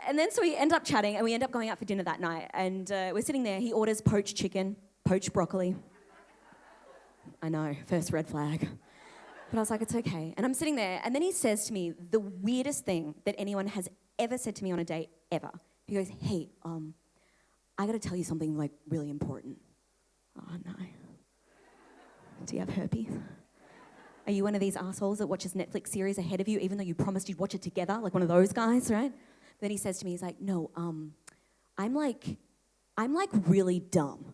And then so we end up chatting and we end up going out for dinner that night. And we're sitting there. He orders poached chicken, poached broccoli. I know, first red flag. But I was like, it's okay. And I'm sitting there, and then he says to me the weirdest thing that anyone has ever said to me on a date, ever. He goes, hey, I gotta tell you something, like, really important. Oh, no. Do you have herpes? Are you one of these assholes that watches Netflix series ahead of you, even though you promised you'd watch it together, like one of those guys, right? Then he says to me, he's like, no, I'm like really dumb.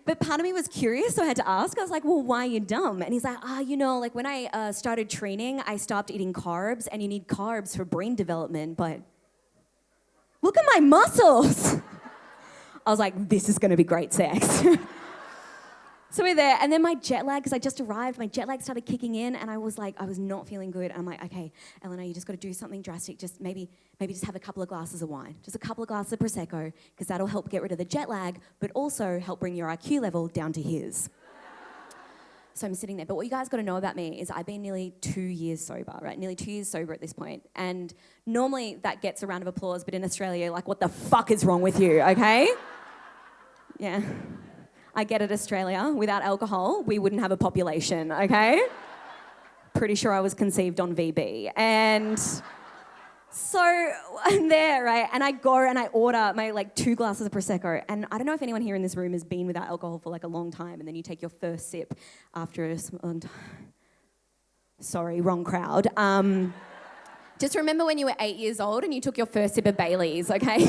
But part of me was curious, so I had to ask. I was like, well, why are you dumb? And he's like, like when I started training, I stopped eating carbs, and you need carbs for brain development, but look at my muscles. I was like, this is gonna be great sex. So we're there, and then my jet lag, because I just arrived, my jet lag started kicking in, and I was not feeling good. I'm like, okay, Elena, you just got to do something drastic. Just maybe just have a couple of glasses of wine, just a couple of glasses of Prosecco, because that'll help get rid of the jet lag, but also help bring your IQ level down to his. So I'm sitting there, but what you guys got to know about me is I've been nearly 2 years sober, right? Nearly 2 years sober at this point, and normally that gets a round of applause, but in Australia, you're like, what the fuck is wrong with you, okay? Yeah. I get it, Australia. Without alcohol, we wouldn't have a population, okay? Pretty sure I was conceived on VB. And so I'm there, right? And I go and I order my 2 glasses of Prosecco. And I don't know if anyone here in this room has been without alcohol for a long time, and then you take your first sip after a... Sorry, wrong crowd. Just remember when you were 8 years old and you took your first sip of Baileys, okay?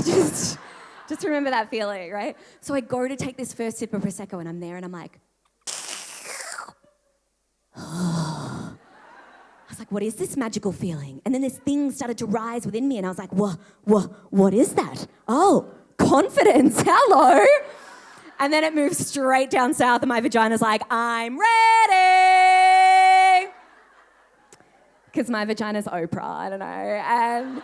Just remember that feeling, right? So I go to take this first sip of Prosecco and I'm there and I'm like, I was like, what is this magical feeling? And then this thing started to rise within me and I was like, what is that? Oh, confidence, hello. And then it moves straight down south and my vagina's like, I'm ready. Because my vagina's Oprah, I don't know. And